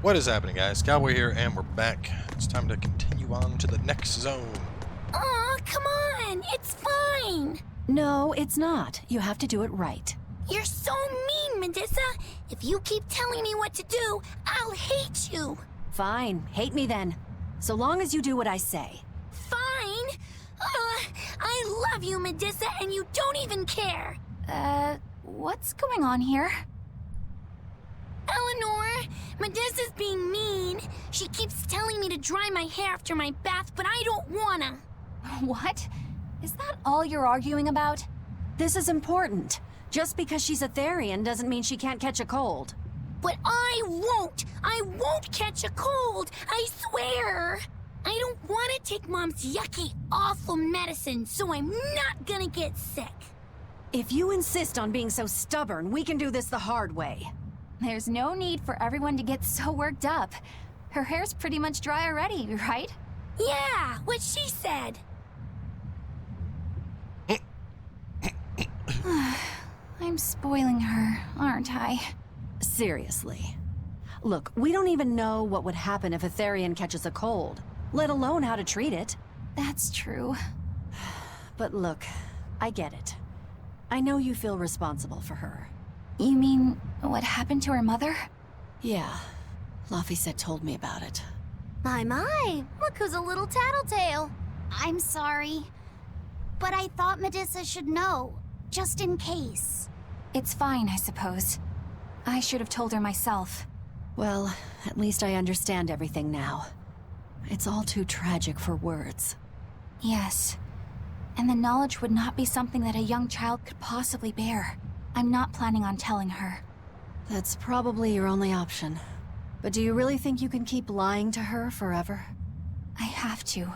What is happening, guys? Cowboy here, and we're back. It's time to continue on to the next zone. Aw, come on! It's fine! No, it's not. You have to do it right. You're so mean, Medusa! If you keep telling me what to do, I'll hate you! Fine, hate me then. So long as you do what I say. Fine! I love you, Medusa, and you don't even care! What's going on here? Eleanor, Medusa's being mean. She keeps telling me to dry my hair after my bath, but I don't wanna. What? Is that all you're arguing about? This is important. Just because she's a Therian doesn't mean she can't catch a cold. But I won't! I won't catch a cold! I swear! I don't want to take Mom's yucky, awful medicine, so I'm not gonna get sick. If you insist on being so stubborn, we can do this the hard way. There's no need for everyone to get so worked up. Her hair's pretty much dry already, right? Yeah, what she said. I'm spoiling her, aren't I? Seriously. Look, we don't even know what would happen if a Therian catches a cold, let alone how to treat it. That's true. But look, I get it. I know you feel responsible for her. You mean what happened to her mother? Yeah, Laphicet told me about it. My, look who's a little tattletale. I'm sorry, but I thought Medusa should know, just in case. It's fine, I suppose. I should have told her myself. Well, at least I understand everything now. It's all too tragic for words. Yes, and the knowledge would not be something that a young child could possibly bear. I'm not planning on telling her. That's probably your only option. But do you really think you can keep lying to her forever? I have to,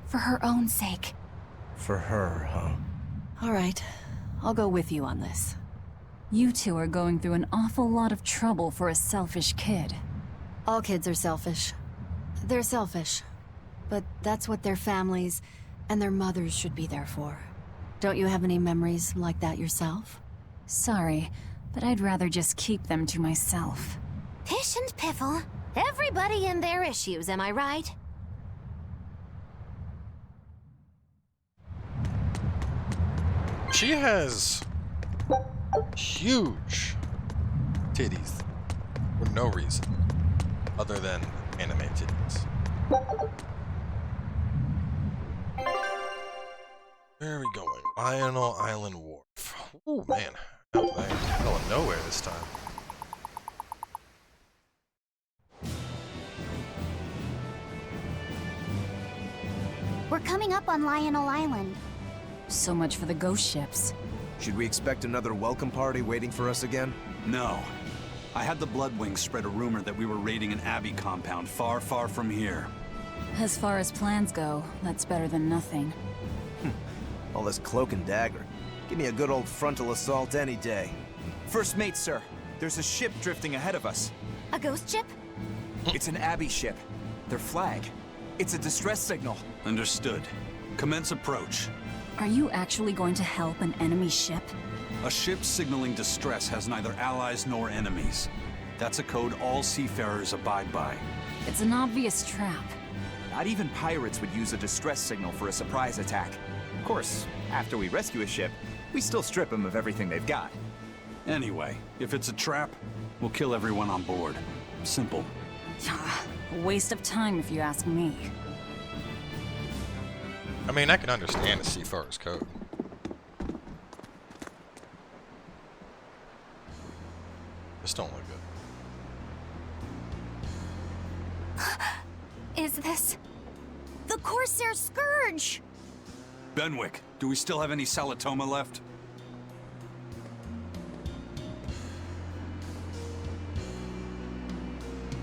for her own sake. For her, huh? All right, I'll go with you on this. You two are going through an awful lot of trouble for a selfish kid. All kids are selfish. They're selfish. But that's what their families and their mothers should be there for. Don't you have any memories like that yourself? Sorry, but I'd rather just keep them to myself. Pish and piffle. Everybody and their issues, am I right? She has huge titties for no reason other than anime titties. Where are we going? Lionel Island Wharf. Oh man, out of the middle of nowhere this time. We're coming up on Lionel Island. So much for the ghost ships. Should we expect another welcome party waiting for us again? No. I had the Bloodwings spread a rumor that we were raiding an Abbey compound far, far from here. As far as plans go, that's better than nothing. All this cloak and dagger. Give me a good old frontal assault any day. First mate, sir. There's a ship drifting ahead of us. A ghost ship? It's an Abbey ship. Their flag. It's a distress signal. Understood. Commence approach. Are you actually going to help an enemy ship? A ship signaling distress has neither allies nor enemies. That's a code all seafarers abide by. It's an obvious trap. Not even pirates would use a distress signal for a surprise attack. Of course, after we rescue a ship, we still strip them of everything they've got. Anyway, if it's a trap, we'll kill everyone on board. Simple. A waste of time if you ask me. I mean, I can understand the Seafarer's code. This don't look good. Is this... The Corsair Scourge! Benwick, do we still have any Salatoma left?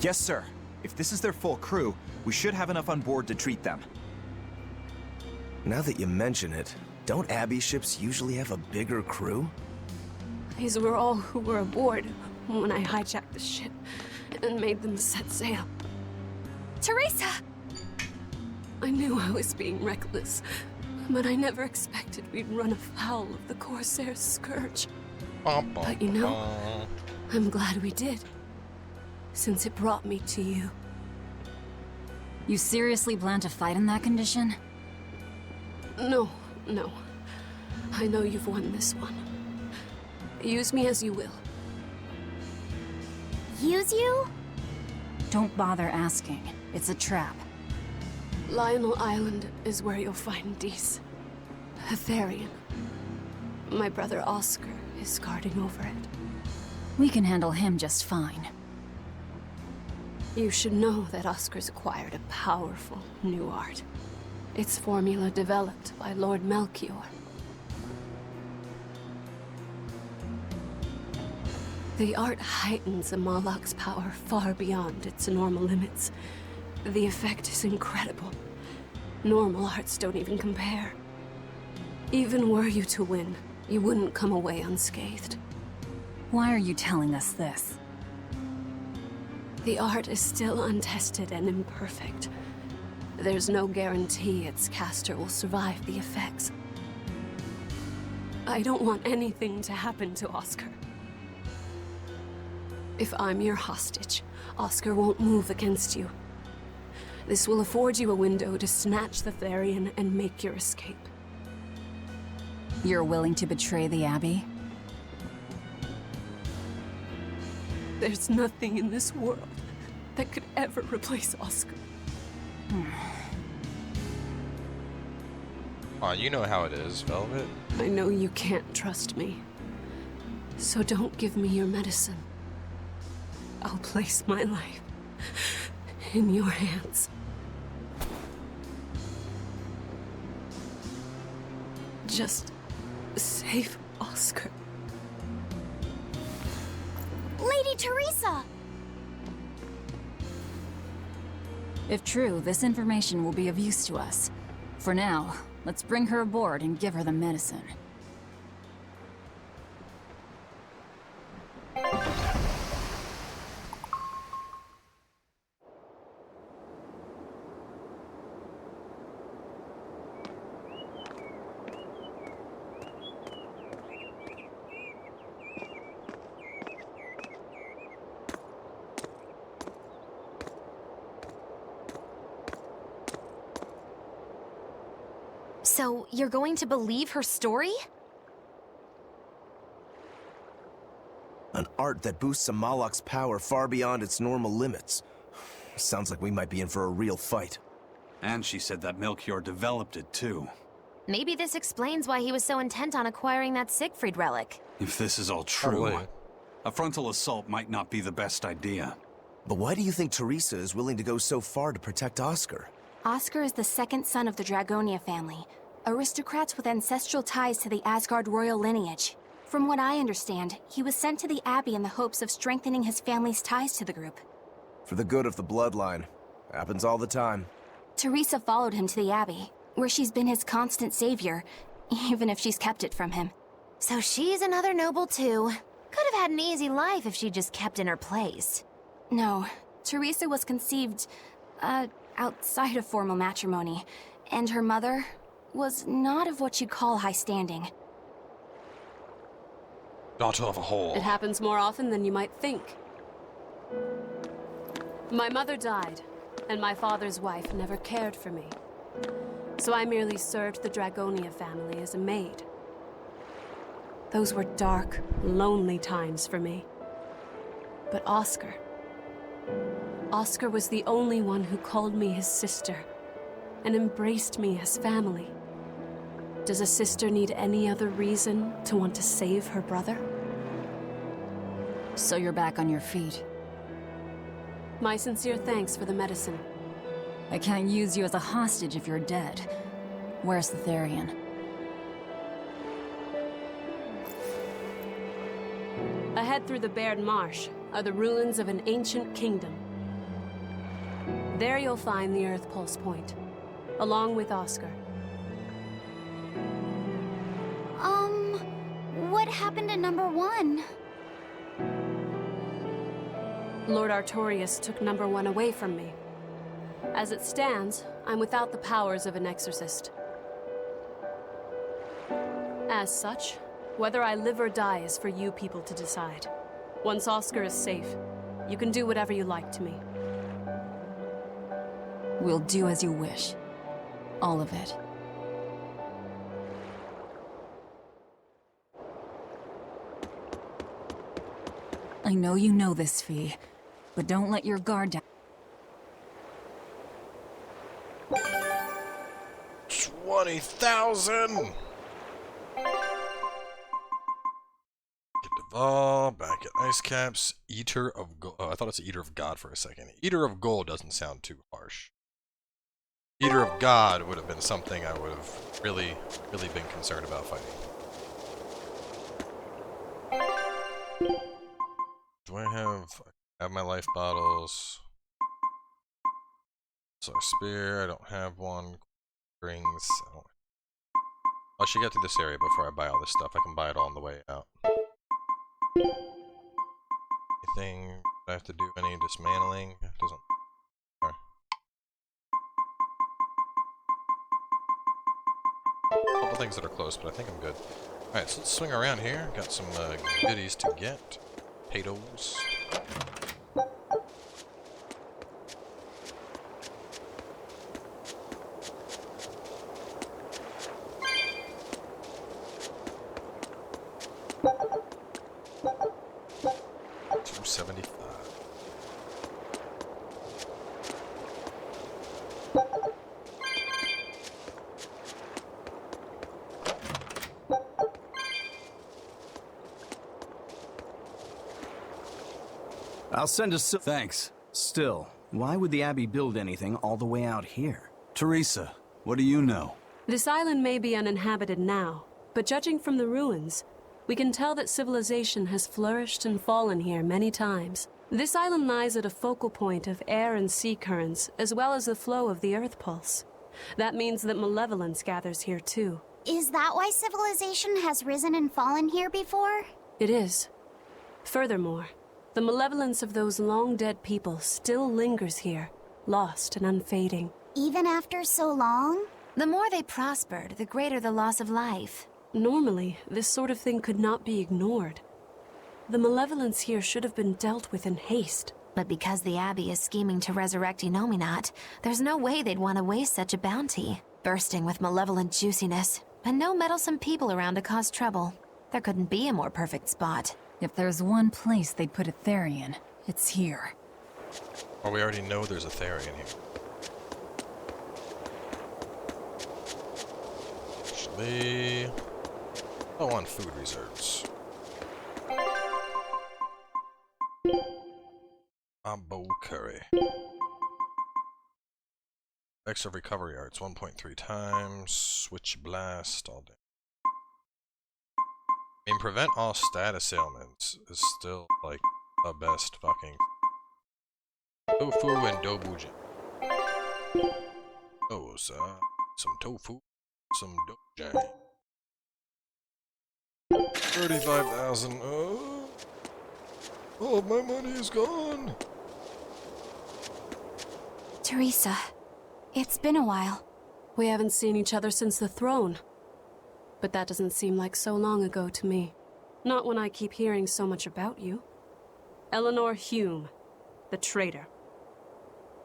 Yes, sir. If this is their full crew, we should have enough on board to treat them. Now that you mention it, don't Abbey ships usually have a bigger crew? These were all who were aboard when I hijacked the ship and made them set sail. Teresa! I knew I was being reckless, but I never expected we'd run afoul of the Corsair's Scourge. But you know, I'm glad we did. since it brought me to you. You seriously plan to fight in that condition? No. I know you've won this one. Use me as you will. Use you? Don't bother asking. It's a trap. Lionel Island is where you'll find Dees. Hetherian. My brother Oscar is guarding over it. We can handle him just fine. You should know that Oscar's acquired a powerful new art. Its formula developed by Lord Melchior. The art heightens a Moloch's power far beyond its normal limits. The effect is incredible. Normal arts don't even compare. Even were you to win, you wouldn't come away unscathed. Why are you telling us this? The art is still untested and imperfect. There's no guarantee its caster will survive the effects. I don't want anything to happen to Oscar. If I'm your hostage, Oscar won't move against you. This will afford you a window to snatch the Therian and make your escape. You're willing to betray the Abbey? There's nothing in this world that could ever replace Oscar. Aw, you know how it is, Velvet. I know you can't trust me. So don't give me your medicine. I'll place my life in your hands. Just save Oscar. Lady Teresa! If true, this information will be of use to us. For now, let's bring her aboard and give her the medicine. So, you're going to believe her story? An art that boosts a Moloch's power far beyond its normal limits. Sounds like we might be in for a real fight. And she said that Melchior developed it too. Maybe this explains why he was so intent on acquiring that Siegfried relic. If this is all true, Probably. a frontal assault might not be the best idea. But why do you think Teresa is willing to go so far to protect Oscar? Oscar is the second son of the Dragonia family, aristocrats with ancestral ties to the Asgard royal lineage. From what I understand, he was sent to the Abbey in the hopes of strengthening his family's ties to the group. For the good of the bloodline. Happens all the time. Teresa followed him to the Abbey, where she's been his constant savior, even if she's kept it from him. So she's another noble too. Could have had an easy life if she just kept in her place. No, Teresa was conceived, outside of formal matrimony, and her mother was not of what you'd call high standing. Daughter of a whore. It happens more often than you might think. My mother died, and my father's wife never cared for me. So I merely served the Dragonia family as a maid. Those were dark, lonely times for me. But Oscar was the only one who called me his sister and embraced me as family. Does a sister need any other reason to want to save her brother? So you're back on your feet. My sincere thanks for the medicine. I can't use you as a hostage if you're dead. Where's the Therian? Ahead through the Baird Marsh are the ruins of an ancient kingdom. There you'll find the Earth Pulse Point, along with Oscar. What happened to number 1? Lord Artorius took number 1 away from me. As it stands, I'm without the powers of an exorcist. As such, whether I live or die is for you people to decide. Once Oscar is safe, You can do whatever you like to me. We'll do as you wish. All of it. I know you know this, Fee, but don't let your guard down. 20,000! Get Duval, back at Ice Caps, Eater of Gold. Oh, I thought it's Eater of God for a second. Eater of Gold doesn't sound too harsh. Eater of God would have been something I would have really been concerned about fighting. Do I have my life bottles? So spear, I don't have one. Rings, I should get to this area before I buy all this stuff. I can buy it all on the way out. Anything I have to do? Any dismantling? It doesn't. Right. A couple things that are close, but I think I'm good. Alright, so let's swing around here. Got some goodies to get. Potatoes. I'll send a Thanks. Still, why would the Abbey build anything all the way out here? Teresa, what do you know? This island may be uninhabited now, but judging from the ruins, we can tell that civilization has flourished and fallen here many times. This island lies at a focal point of air and sea currents, as well as the flow of the Earth pulse. That means that malevolence gathers here too. Is that why civilization has risen and fallen here before? It is. Furthermore, the malevolence of those long-dead people still lingers here, lost and unfading. Even after so long? The more they prospered, the greater the loss of life. Normally, this sort of thing could not be ignored. The malevolence here should have been dealt with in haste. But because the Abbey is scheming to resurrect Inomata, there's no way they'd want to waste such a bounty. Bursting with malevolent juiciness, and no meddlesome people around to cause trouble. There couldn't be a more perfect spot. If there's one place they'd put a Therian, it's here. Well, we already know there's a Therian here. Actually, I want food reserves. Abo curry. Extra recovery arts 1.3 times. Switch blast all day. I mean, prevent all status ailments is still like the best fucking. Tofu and dobujin. Those, some tofu, some dobujin. 35,000. Oh, my money is gone. Teresa, it's been a while. We haven't seen each other since the throne. But that doesn't seem like so long ago to me. Not when I keep hearing so much about you. Eleanor Hume, the traitor.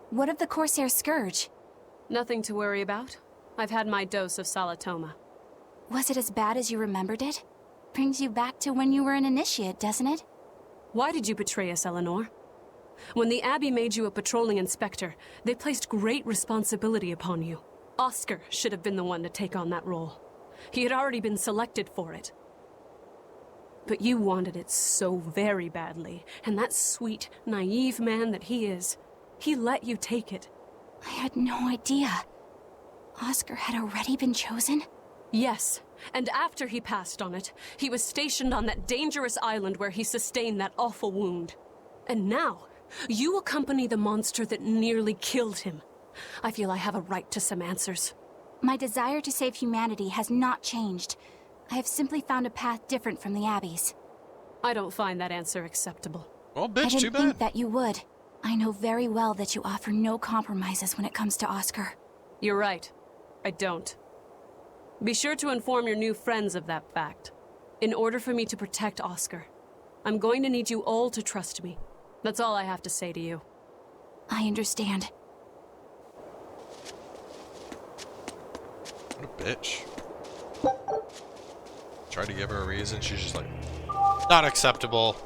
What of the Corsair Scourge? Nothing to worry about. I've had my dose of Salatoma. Was it as bad as you remembered it? Brings you back to when you were an initiate, doesn't it? Why did you betray us, Eleanor? When the Abbey made you a patrolling inspector, they placed great responsibility upon you. Oscar should have been the one to take on that role. He had already been selected for it. But you wanted it so very badly, and that sweet, naive man that he is, he let you take it. I had no idea. Oscar had already been chosen? Yes, and after he passed on it, he was stationed on that dangerous island where he sustained that awful wound. And now, you accompany the monster that nearly killed him. I feel I have a right to some answers. My desire to save humanity has not changed. I have simply found a path different from the Abbey's. I don't find that answer acceptable. Well, bitch, I didn't too bad. think that you would. I know very well that you offer no compromises when it comes to Oscar. You're right. I don't. Be sure to inform your new friends of that fact. In order for me to protect Oscar, I'm going to need you all to trust me. That's all I have to say to you. I understand. What a bitch. Tried to give her a reason, she's just like, not acceptable.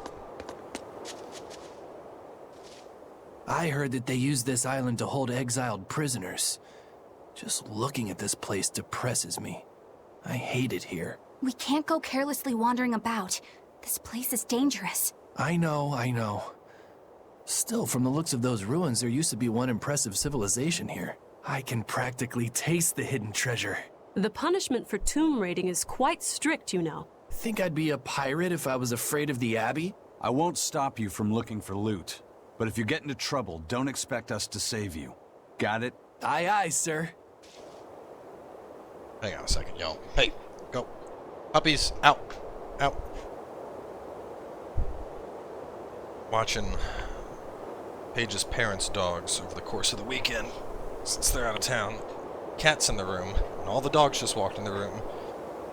I heard that they use this island to hold exiled prisoners. Just looking at this place depresses me. I hate it here. We can't go carelessly wandering about. This place is dangerous. I know. Still, from the looks of those ruins, there used to be one impressive civilization here. I can practically taste the hidden treasure. The punishment for tomb raiding is quite strict, you know. Think I'd be a pirate if I was afraid of the Abbey? I won't stop you from looking for loot. But if you get into trouble, don't expect us to save you. Got it? Aye, aye, sir. Hang on a second, y'all. Hey, go. Puppies, out. Out. Watching Paige's parents' dogs over the course of the weekend, since they're out of town. Cat's in the room, and all the dogs just walked in the room,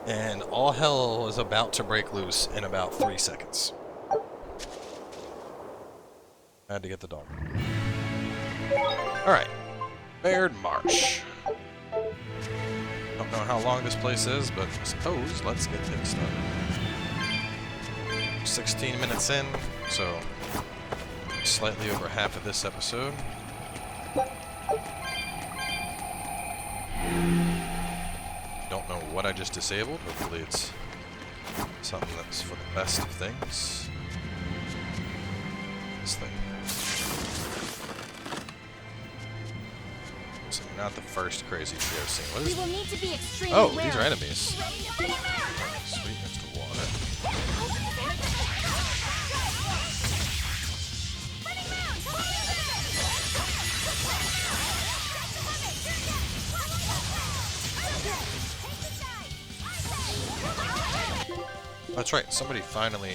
and all hell was about to break loose in about 3 seconds. I had to get the dog. Alright. Baird Marsh. Don't know how long this place is, but I suppose let's get things started. 16 minutes in, so slightly over half of this episode. Don't know what I just disabled. Hopefully it's something that's for the best of things. This thing. So not the first crazy tree I've seen. What is We will need to be extremely Oh, wary. these are enemies. Sweet next to water. That's right, somebody finally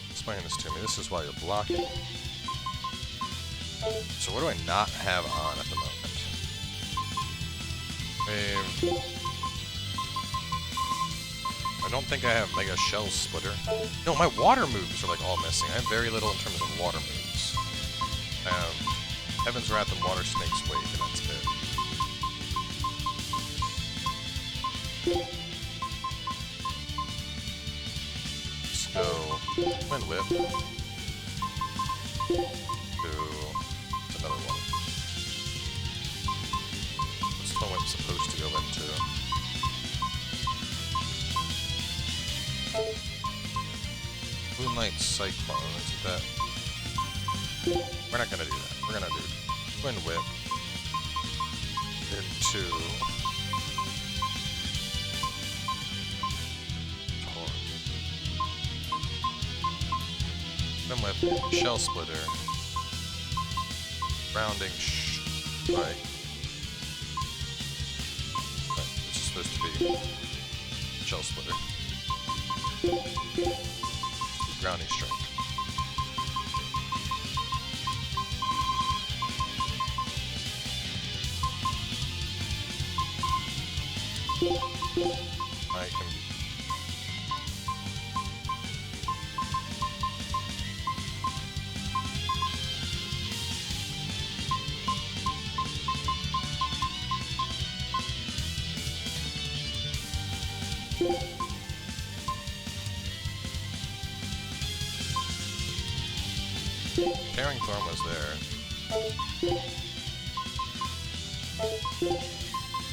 explained this to me. This is why you're blocking. So what do I not have on at the moment? I don't think I have Mega Shell Splitter. No, my water moves are like all missing. I have very little in terms of water moves. I have Heaven's Wrath and Water Snake's Wake, and that's it. Let's go Wind Whip. It's another one. What's Wind Whip supposed to go into? Moonlight Cyclone, isn't that? We're not gonna do that. We're gonna do Wind Whip into Wind Whip, Shell Splitter, Rounding Strike. Right, this is supposed to be Shell Splitter. Grounding Strike. I can... Tearing Thorn was there.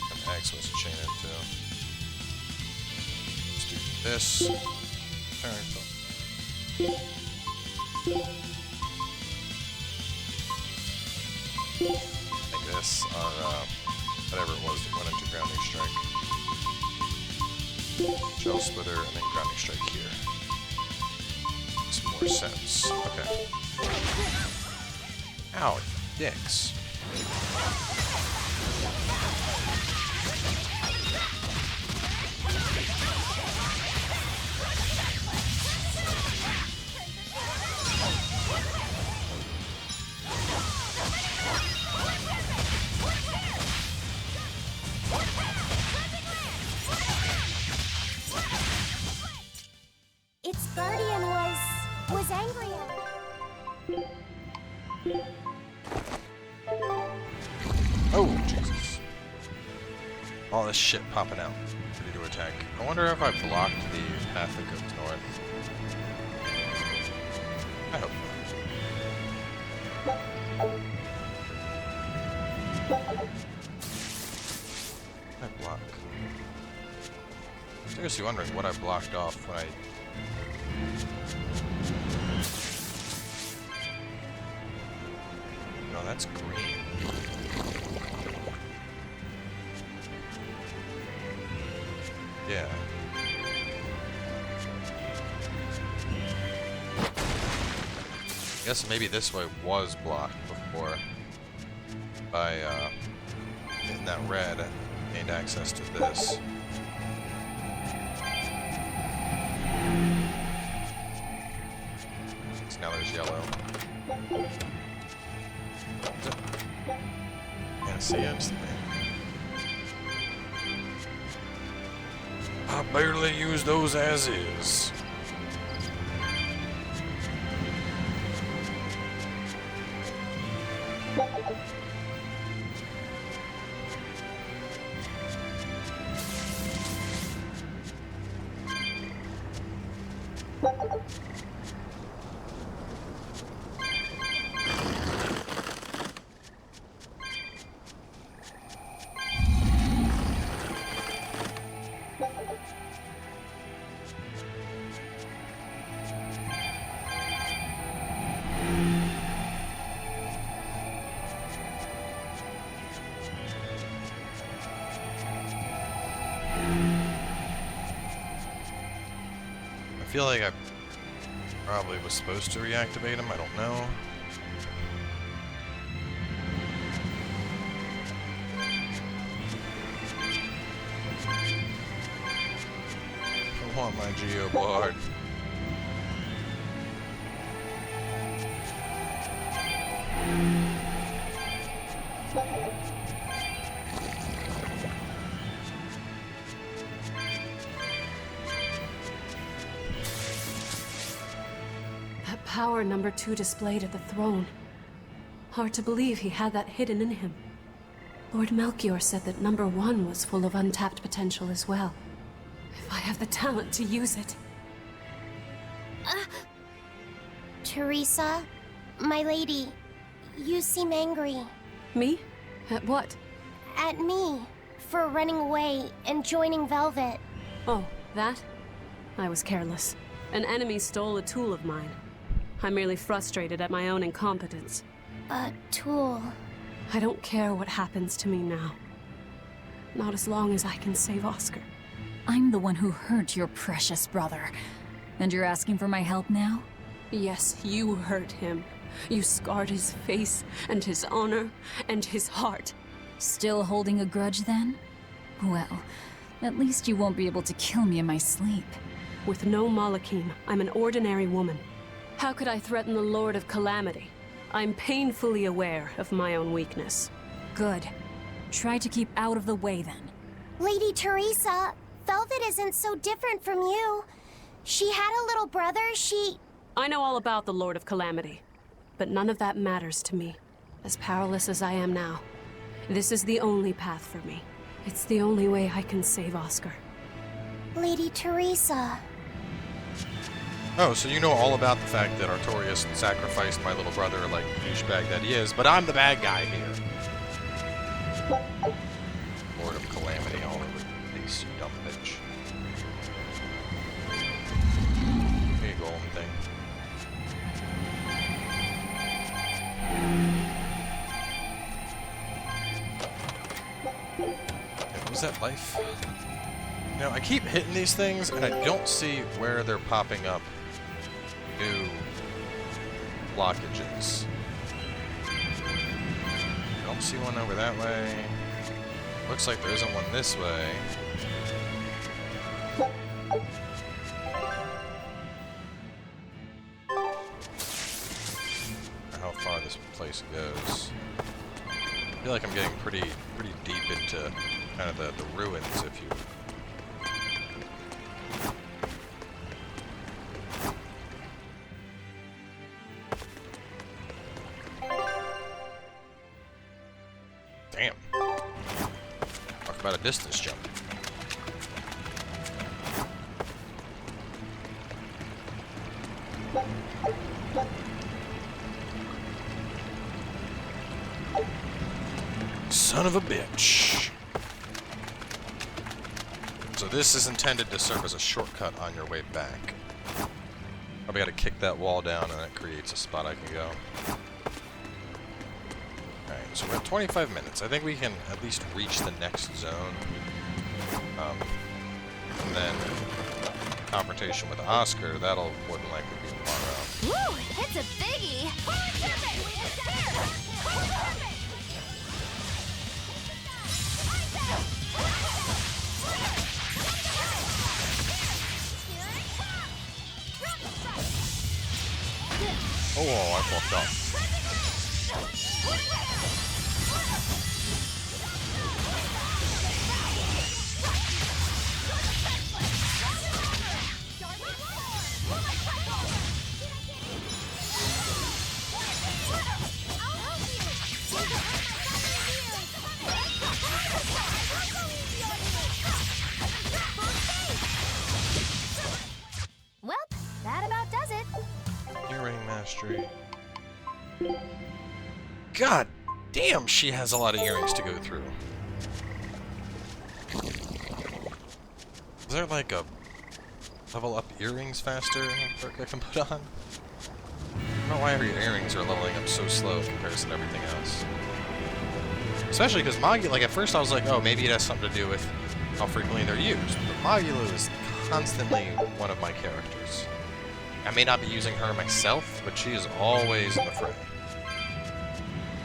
And Axe was a chain into. Let's do this. Tearing Thorn. Make this our, whatever it was that went into Grounding Strike. Shell Splitter and then Grounding Strike here. Makes more sense. Okay. Ow, dicks. Its guardian was angry Oh, Jesus. All this shit popping out. Ready to attack. I wonder if I blocked the path that goes north. I hope not. I block. I'm seriously wondering what I blocked off when I... No, that's green. Yeah. I guess maybe this way was blocked before by hitting that red and gained access to this. So now there's yellow. Yeah, see, it's I barely use those as is. I feel like I probably was supposed to reactivate him, I don't know. I want my Geobard. Power number 2 displayed at the throne. Hard to believe he had that hidden in him. Lord Melchior said that number 1 was full of untapped potential as well. If I have the talent to use it. Teresa, my lady, you seem angry. Me? At what? At me, for running away and joining Velvet. Oh, that? I was careless. An enemy stole a tool of mine. I'm merely frustrated at my own incompetence. A tool? I don't care what happens to me now. Not as long as I can save Oscar. I'm the one who hurt your precious brother. And you're asking for my help now? Yes, you hurt him. You scarred his face, and his honor, and his heart. Still holding a grudge then? Well, at least you won't be able to kill me in my sleep. With no Malachim, I'm an ordinary woman. How could I threaten the Lord of Calamity? I'm painfully aware of my own weakness. Good. Try to keep out of the way then. Lady Teresa, Velvet isn't so different from you. She had a little brother, I know all about the Lord of Calamity, but none of that matters to me. As powerless as I am now, this is the only path for me. It's the only way I can save Oscar. Lady Teresa. Oh, so you know all about the fact that Artorias sacrificed my little brother like the douchebag that he is, but I'm the bad guy here. Lord of Calamity all over the face, you dumb bitch. Here you go, golden thing. And was that life? You know, I keep hitting these things and I don't see where they're popping up new blockages. I don't see one over that way. Looks like there isn't one this way. How far this place goes. I feel like I'm getting pretty deep into kind of the ruins, if you. Damn. Talk about a distance jump. Son of a bitch. So this is intended to serve as a shortcut on your way back. Probably gotta kick that wall down and that creates a spot I can go. Alright, so we're at 25 minutes. I think we can at least reach the next zone. And then confrontation with Oscar, that'll more than likely be tomorrow. Woo! It's a biggie! Oh, I fucked up. Well, that about does it. Earring mastery. God damn, she has a lot of earrings to go through. Is there like a level up earrings faster perk I can put on? I don't know why your earrings are leveling up so slow in comparison to everything else. Especially because Magula, like at first I was like, oh, maybe it has something to do with how frequently they're used. But Magula is constantly one of my characters. I may not be using her myself, but she is always in the fray.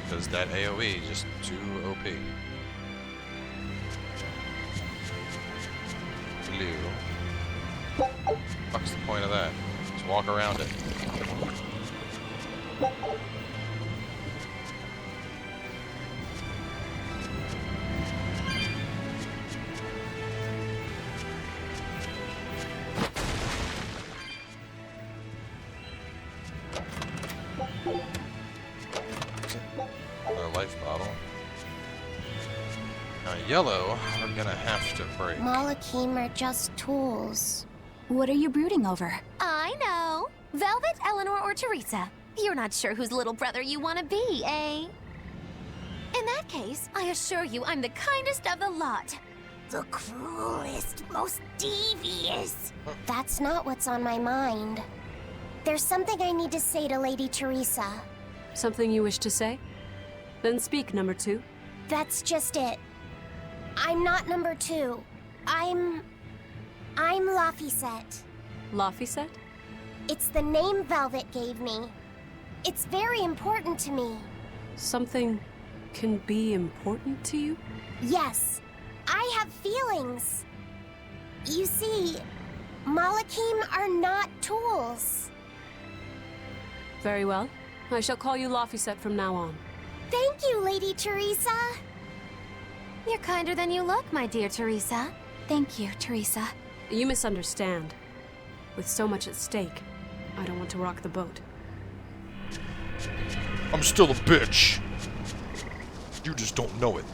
Because that AoE is just too OP. Blue. What's the point of that? Just walk around it. Life bottle. Now yellow, we're gonna have to break. Malachim are just tools. What are you brooding over? I know. Velvet, Eleanor, or Teresa? You're not sure whose little brother you want to be, eh? In that case, I assure you I'm the kindest of the lot. The cruelest, most devious. That's not what's on my mind. There's something I need to say to Lady Teresa. Something you wish to say? Then speak, number 2. That's just it. I'm not number 2. I'm Laphicet. Laphicet? It's the name Velvet gave me. It's very important to me. Something can be important to you? Yes, I have feelings. You see, Malachim are not tools. Very well. I shall call you Laphicet from now on. Thank you, Lady Teresa. You're kinder than you look, my dear Teresa. Thank you, Teresa. You misunderstand. With so much at stake, I don't want to rock the boat. I'm still a bitch. You just don't know it.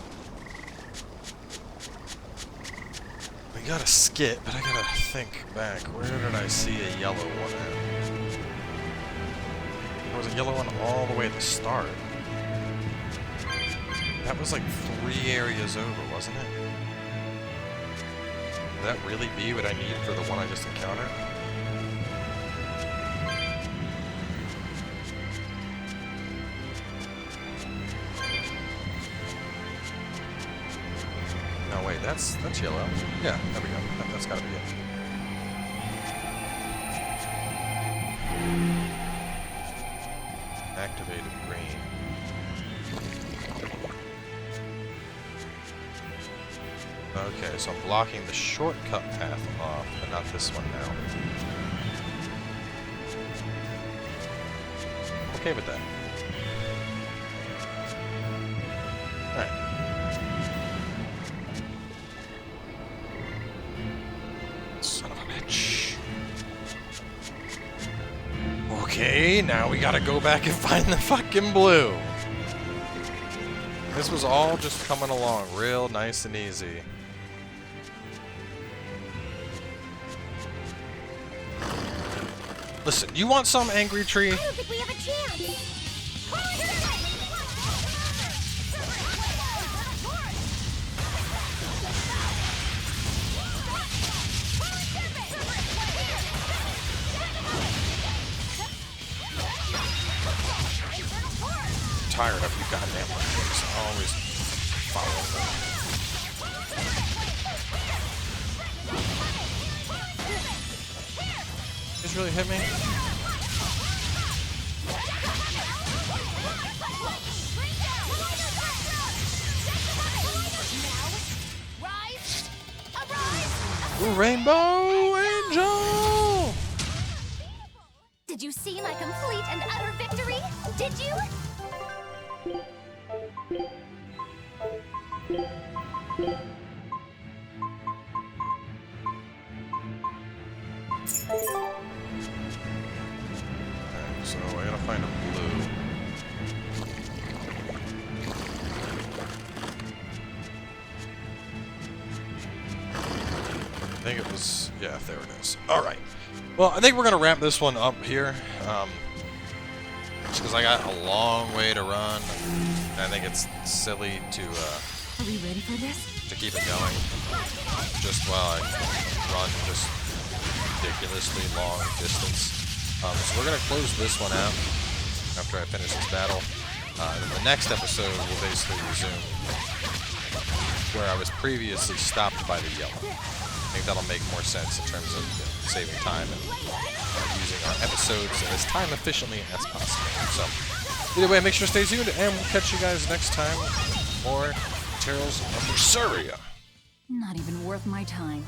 We got a skit, but I gotta think back. Where did I see a yellow one at? There was a yellow one all the way at the start. That was like 3 areas over, wasn't it? Would that really be what I need for the one I just encountered? No, wait, that's yellow. Yeah, there we go. That's gotta be it. Activated green. Okay, so I'm blocking the shortcut path off, but not this one now. I'm okay with that. Alright. Son of a bitch. Okay, now we gotta go back and find the fucking blue. This was all just coming along real nice and easy. Listen, you want some, Angry Tree? I don't think we have a chance. I'm tired of you goddamn things. Always following them. Just really hit me? Rainbow Angel! Did you see my complete and utter victory? Did you? Okay, so I gotta find a blue. I think it was, yeah, there it is. Alright. Well, I think we're gonna wrap this one up here. Just because I got a long way to run. And I think it's silly to, Are we ready for this? to keep it going. Just while I run just ridiculously long distance. So we're gonna close this one out after I finish this battle. And then the next episode will basically resume where I was previously stopped by the yellow. I think that'll make more sense in terms of saving time and using our episodes as time efficiently as possible. So, either way, make sure to stay tuned, and we'll catch you guys next time. More Tales of Berseria. Not even worth my time.